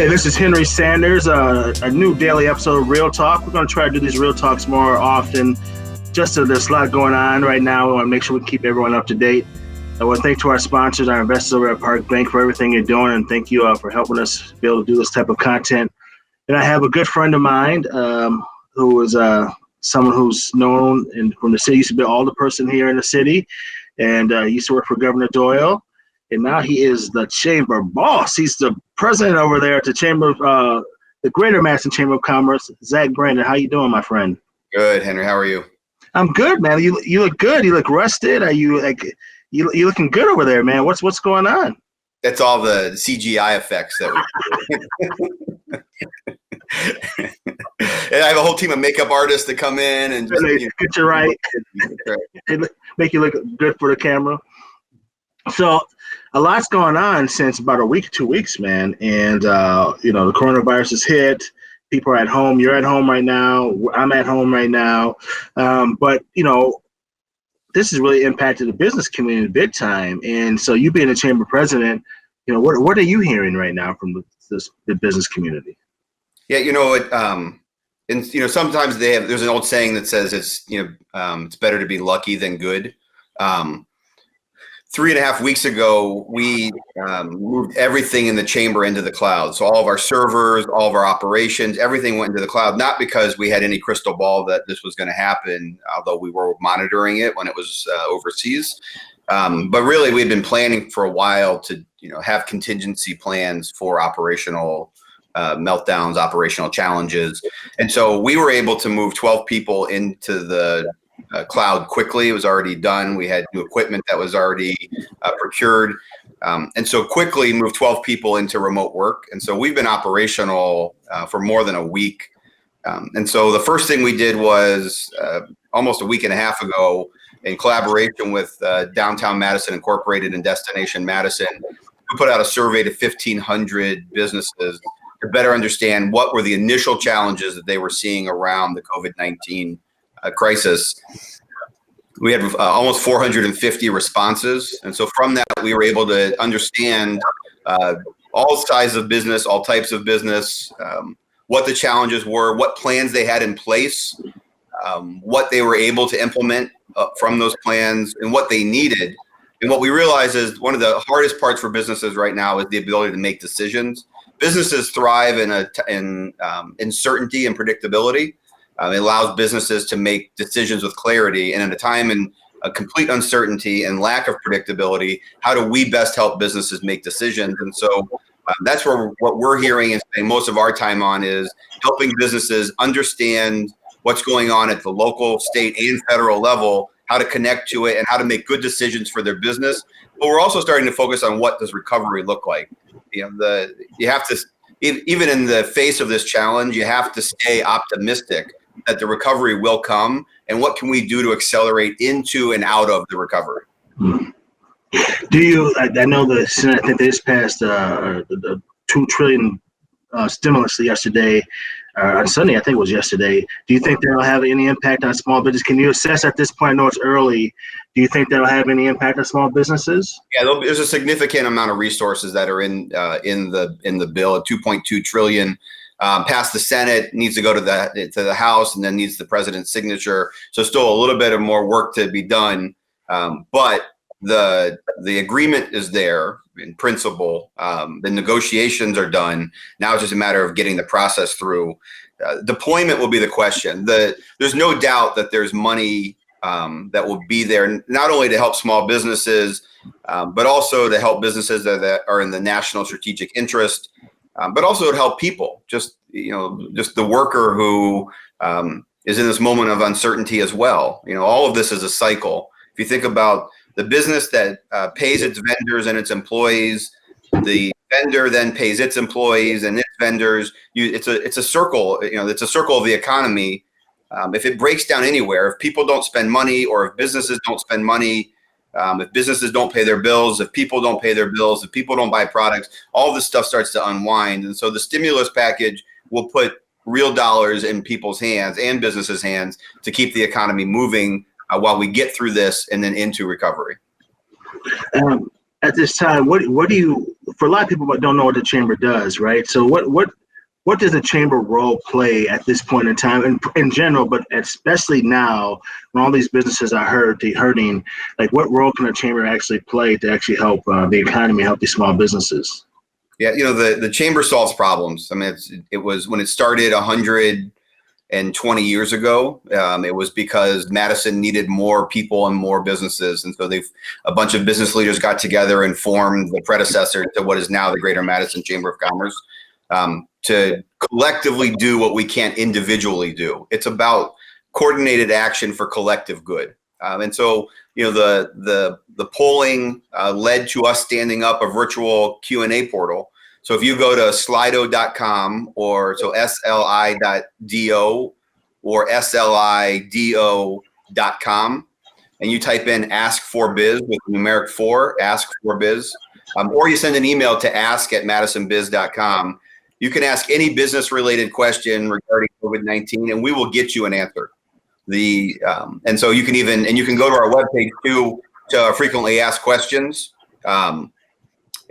Hey, this is Henry Sanders, a new daily episode of Real Talk. We're going to try to do these Real Talks more often. Just so there's a lot going on right now. We want to make sure we keep everyone up to date. I want to thank to our sponsors, our investors over at Park Bank for everything you're doing, and thank you for helping us be able to do this type of content. And I have a good friend of mine who is someone who's known from the city, used to be all the person here in the city, and he used to work for Governor Doyle. And now he is the chamber boss. He's the president over there at the chamber, the Greater Madison Chamber of Commerce. Zach Brandon, how you doing, my friend? Good, Henry. How are you? I'm good, man. You look good. You look rested. Are you like you looking good over there, man? What's going on? That's all the CGI effects that we and I have a whole team of makeup artists that come in and just, get you right. Make you look good for the camera. So a lot's going on since about a week, 2 weeks, man. And, the coronavirus has hit. People are at home. You're at home right now. I'm at home right now. But this has really impacted the business community big time. And so you being a chamber president, what are you hearing right now from the business community? Yeah, sometimes there's an old saying that says it's better to be lucky than good. 3.5 weeks ago, we moved everything in the chamber into the cloud. So all of our servers, all of our operations, everything went into the cloud, not because we had any crystal ball that this was going to happen, although we were monitoring it when it was overseas. But really, we'd been planning for a while to have contingency plans for operational meltdowns, operational challenges. And so we were able to move 12 people into the cloud quickly. It was already done. We had new equipment that was already procured. And so quickly moved 12 people into remote work. And so we've been operational for more than a week. And so the first thing we did was almost a week and a half ago, in collaboration with Downtown Madison Incorporated and Destination Madison, we put out a survey to 1,500 businesses to better understand what were the initial challenges that they were seeing around the COVID-19 crisis. We had almost 450 responses. And so from that, we were able to understand all sizes of business, all types of business, what the challenges were, what plans they had in place, what they were able to implement from those plans, and what they needed. And what we realize is one of the hardest parts for businesses right now is the ability to make decisions. Businesses thrive in uncertainty and predictability. It allows businesses to make decisions with clarity. And at a time in a complete uncertainty and lack of predictability, how do we best help businesses make decisions? And so that's what we're hearing and spending most of our time on is helping businesses understand what's going on at the local, state, and federal level, how to connect to it, and how to make good decisions for their business. But we're also starting to focus on what does recovery look like. You have to, even in the face of this challenge, you have to stay optimistic that the recovery will come, and what can we do to accelerate into and out of the recovery? Do you? I know the Senate, I think they just passed the $2 trillion stimulus yesterday, on Sunday, I think it was yesterday. Do you think that'll have any impact on small business? Can you assess at this point? I know it's early. Do you think that'll have any impact on small businesses? Yeah, there's a significant amount of resources that are in the bill at $2.2 trillion. Past the Senate, needs to go to the House, and then needs the president's signature. So still a little bit of more work to be done. But the agreement is there in principle. The negotiations are done. Now it's just a matter of getting the process through. Deployment will be the question. There's no doubt that there's money that will be there, not only to help small businesses, but also to help businesses that are in the national strategic interest. But also to help people, just the worker who is in this moment of uncertainty as well. All of this is a cycle. If you think about the business that pays its vendors and its employees, the vendor then pays its employees and its vendors. It's a circle. It's a circle of the economy. If it breaks down anywhere, if people don't spend money, or if businesses don't spend money, if businesses don't pay their bills, if people don't pay their bills, if people don't buy products, all this stuff starts to unwind. And so the stimulus package will put real dollars in people's hands and businesses' hands to keep the economy moving while we get through this and then into recovery. At this time, what do you for a lot of people that don't know what the chamber does, right? So what does the chamber role play at this point in time, in general, but especially now when all these businesses are hurting? Like, what role can the chamber actually play to actually help the economy, help these small businesses? Yeah, the chamber solves problems. I mean, it was when it started 120 years ago. It was because Madison needed more people and more businesses, and so a bunch of business leaders got together and formed the predecessor to what is now the Greater Madison Chamber of Commerce, to collectively do what we can't individually do. It's about coordinated action for collective good. And so, the polling led to us standing up a virtual Q&A portal. So if you go to slido.com or sli.do or slido.com and you type in ask for biz with numeric 4, ask for biz, or you send an email to ask@madisonbiz.com, you can ask any business related question regarding COVID-19 and we will get you an answer. And so you can go to our webpage too to frequently asked questions.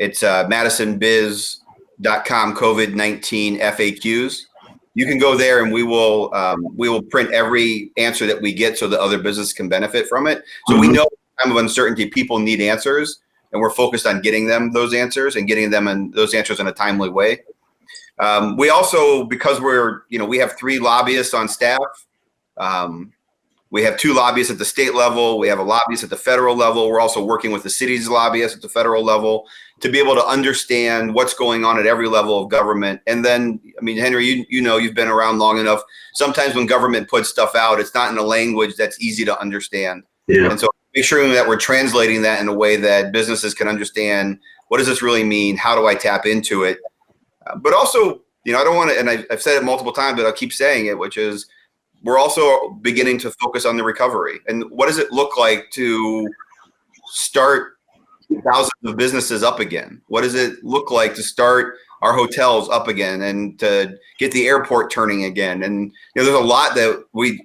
It's madisonbiz.com COVID-19 FAQs. You can go there and we will print every answer that we get so that other businesses can benefit from it. So we know at the time of uncertainty, people need answers, and we're focused on getting them those answers and getting them those answers in a timely way. We also, because we have 3 lobbyists on staff. We have 2 lobbyists at the state level. We have a lobbyist at the federal level. We're also working with the city's lobbyists at the federal level to be able to understand what's going on at every level of government. And then, I mean, Henry, you've been around long enough. Sometimes when government puts stuff out, it's not in a language that's easy to understand. Yeah. And so make sure that we're translating that in a way that businesses can understand, what does this really mean? How do I tap into it? But also, I don't want to, and I've said it multiple times, but I'll keep saying it, which is, we're also beginning to focus on the recovery. And what does it look like to start thousands of businesses up again? What does it look like to start our hotels up again and to get the airport turning again? And there's a lot that we've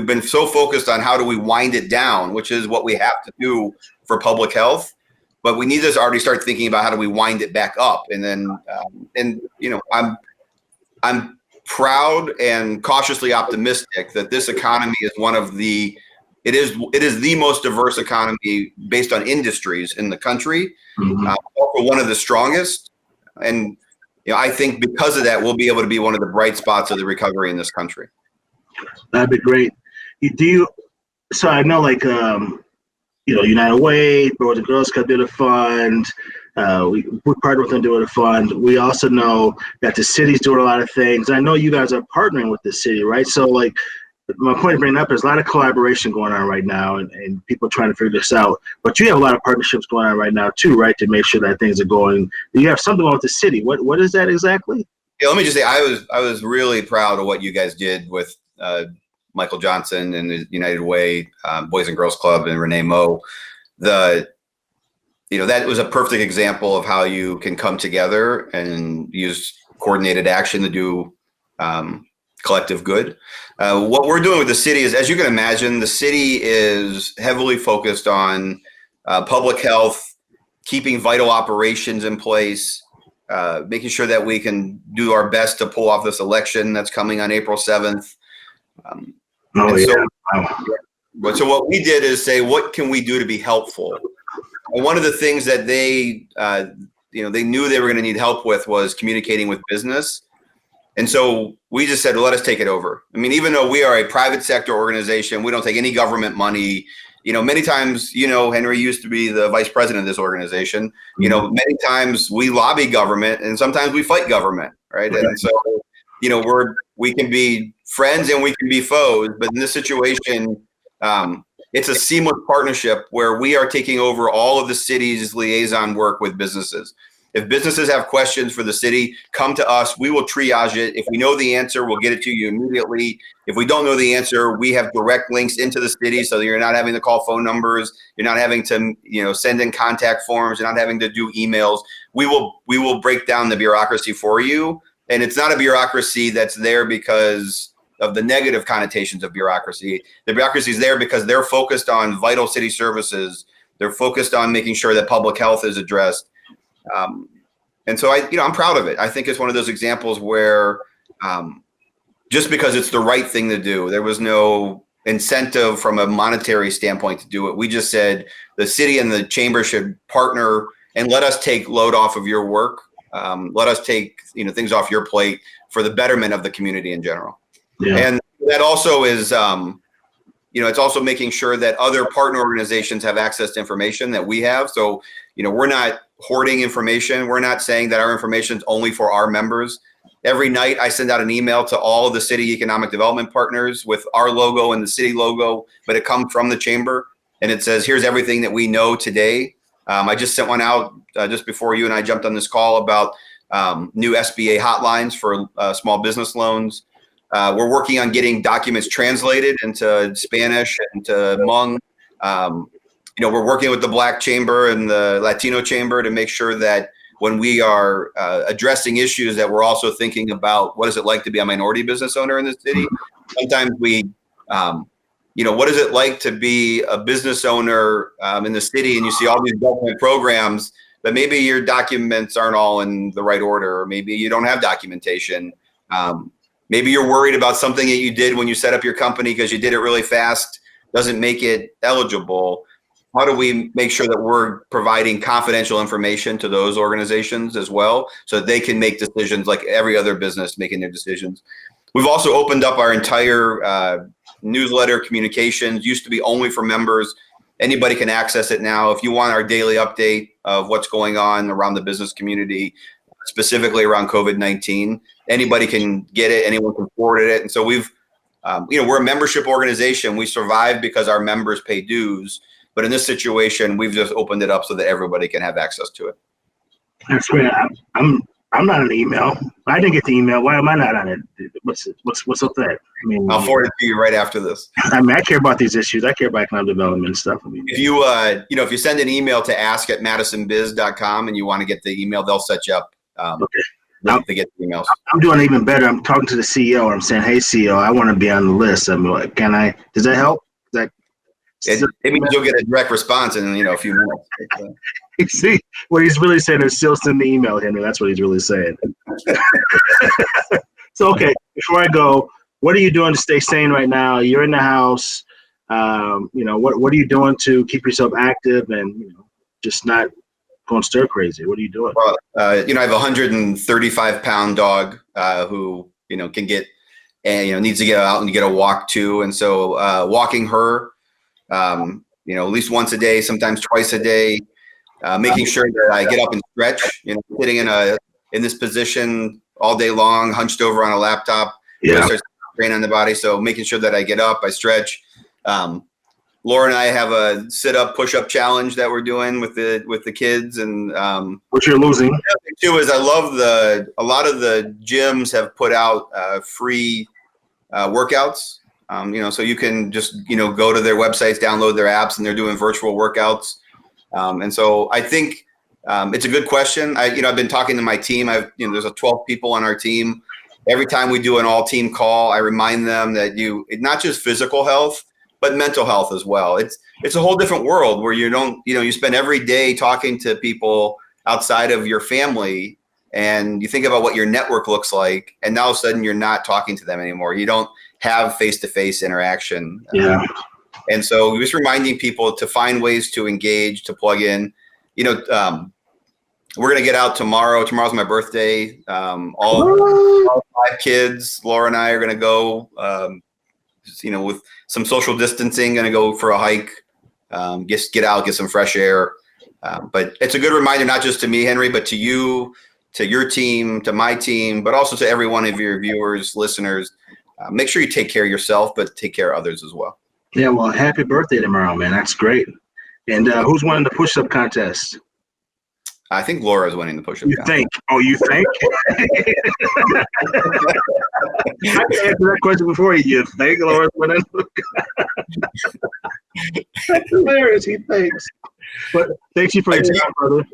been so focused on how do we wind it down, which is what we have to do for public health. But we need to already start thinking about how do we wind it back up. And then, I'm proud and cautiously optimistic that this economy is it is the most diverse economy based on industries in the country, also one of the strongest. And I think because of that, we'll be able to be one of the bright spots of the recovery in this country. That'd be great. So I know, like, United Way, Boys and Girls Club did a fund. We partnered with them doing a fund. We also know that the city's doing a lot of things. I know you guys are partnering with the city, right? So, like, my point of bringing up is a lot of collaboration going on right now, and people trying to figure this out. But you have a lot of partnerships going on right now too, right? To make sure that things are going. You have something with the city. What is that exactly? Yeah, let me just say, I was really proud of what you guys did with Michael Johnson and the United Way, Boys and Girls Club, and Renee Moe. That was a perfect example of how you can come together and use coordinated action to do collective good. What we're doing with the city is, as you can imagine, the city is heavily focused on public health, keeping vital operations in place, making sure that we can do our best to pull off this election that's coming on April 7th. So what we did is say, what can we do to be helpful? And one of the things that they knew they were going to need help with was communicating with business. And so we just said, well, let us take it over. I mean, even though we are a private sector organization, we don't take any government money. Many times, Henry used to be the vice president of this organization. Many times we lobby government and sometimes we fight government, right? And so, we can be friends and we can be foes, but in this situation, it's a seamless partnership where we are taking over all of the city's liaison work with businesses. If businesses have questions for the city, come to us. We will triage it. If we know the answer, we'll get it to you immediately. If we don't know the answer, we have direct links into the city so that you're not having to call phone numbers. You're not having to, send in contact forms. You're not having to do emails. We will break down the bureaucracy for you. And it's not a bureaucracy that's there because of the negative connotations of bureaucracy. The bureaucracy is there because they're focused on vital city services. They're focused on making sure that public health is addressed. And so I'm proud of it. I think it's one of those examples where just because it's the right thing to do, there was no incentive from a monetary standpoint to do it. We just said the city and the chamber should partner and let us take load off of your work. Let us take things off your plate for the betterment of the community in general. Yeah. And that also is, it's also making sure that other partner organizations have access to information that we have. So, we're not hoarding information. We're not saying that our information is only for our members. Every night I send out an email to all of the city economic development partners with our logo and the city logo, but it comes from the chamber and it says, here's everything that we know today. I just sent one out just before you and I jumped on this call about new SBA hotlines for small business loans. We're working on getting documents translated into Spanish and to Hmong. We're working with the Black Chamber and the Latino Chamber to make sure that when we are addressing issues that we're also thinking about what is it like to be a minority business owner in the city. Sometimes what is it like to be a business owner in the city and you see all these government programs, but maybe your documents aren't all in the right order, or maybe you don't have documentation. Maybe you're worried about something that you did when you set up your company because you did it really fast, doesn't make it eligible. How do we make sure that we're providing confidential information to those organizations as well so that they can make decisions like every other business making their decisions? We've also opened up our entire newsletter communications. Used to be only for members. Anybody can access it now. If you want our daily update of what's going on around the business community, specifically around COVID-19, anybody can get it. Anyone can forward it. And so we're a membership organization. We survive because our members pay dues. But in this situation, we've just opened it up so that everybody can have access to it. That's great. I'm not on the email. I didn't get the email. Why am I not on it? What's up with that? I mean, I'll forward it to you right after this. I mean, I care about these issues. I care about economic development and stuff. I mean, if you if you send an email to ask@madisonbiz.com and you want to get the email, they'll set you up. Okay. To get the emails. I'm doing even better. I'm talking to the CEO. I'm saying, "Hey, CEO, I want to be on the list." I'm like, "Can I? Does that help?" It means you'll get a direct response in a few minutes. See, what he's really saying is still send the email, Henry. That's what he's really saying. So, okay, before I go, what are you doing to stay sane right now? You're in the house. What are you doing to keep yourself active and just not going stir crazy? What are you doing? Well, I have a 135-pound dog who can get and needs to get out and get a walk too, and so walking her. At least once a day, sometimes twice a day, making sure that I get up and stretch, sitting in this position all day long, hunched over on a laptop, starts strain on the body. So making sure that I get up, I stretch. Laura and I have a sit-up, push-up challenge that we're doing with the kids. And what you're losing the other thing too is I love a lot of the gyms have put out free workouts. So you can just, go to their websites, download their apps, and they're doing virtual workouts. And so I think it's a good question. I've been talking to my team. There's 12 people on our team. Every time we do an all-team call, I remind them that not just physical health, but mental health as well. It's a whole different world where you spend every day talking to people outside of your family, and you think about what your network looks like, and now all of a sudden you're not talking to them anymore. You don't have face-to-face interaction. Yeah. And so just reminding people to find ways to engage, to plug in. We're going to get out tomorrow. Tomorrow's my birthday. All 5 kids, Laura and I are going to go, with some social distancing, going to go for a hike, just get out, get some fresh air. But it's a good reminder, not just to me, Henry, but to you, to your team, to my team, but also to every one of your viewers, listeners. Make sure you take care of yourself, but take care of others as well. Yeah, well, happy birthday tomorrow, man. That's great. And who's winning the push-up contest? I think Laura's winning the push-up contest. Think? Oh, you think? I answered that question before. You think Laura's winning? That's hilarious. He thinks. But thank you for your time, brother.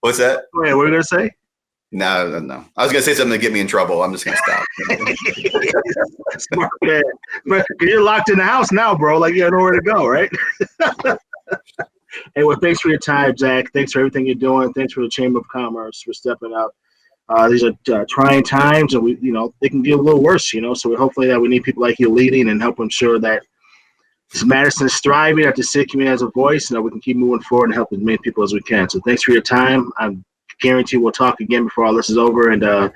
What's that? Oh, yeah, what are you going to say? No. I was going to say something to get me in trouble. I'm just going to stop. Smart man. But you're locked in the house now, bro. Like you have nowhere to go, right? Hey, well, thanks for your time, Zach. Thanks for everything you're doing. Thanks for the Chamber of Commerce for stepping up. These are trying times, and they can get a little worse. So hopefully that we need people like you leading and help ensure that Madison is thriving, that the city community has a voice, and that we can keep moving forward and help as many people as we can. So thanks for your time. I guarantee we'll talk again before all this is over, and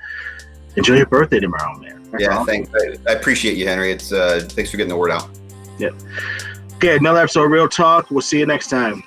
enjoy your birthday tomorrow, man. That's awesome. Thanks. I appreciate you, Henry. Thanks for getting the word out. Yeah. Okay, another episode of Real Talk. We'll see you next time.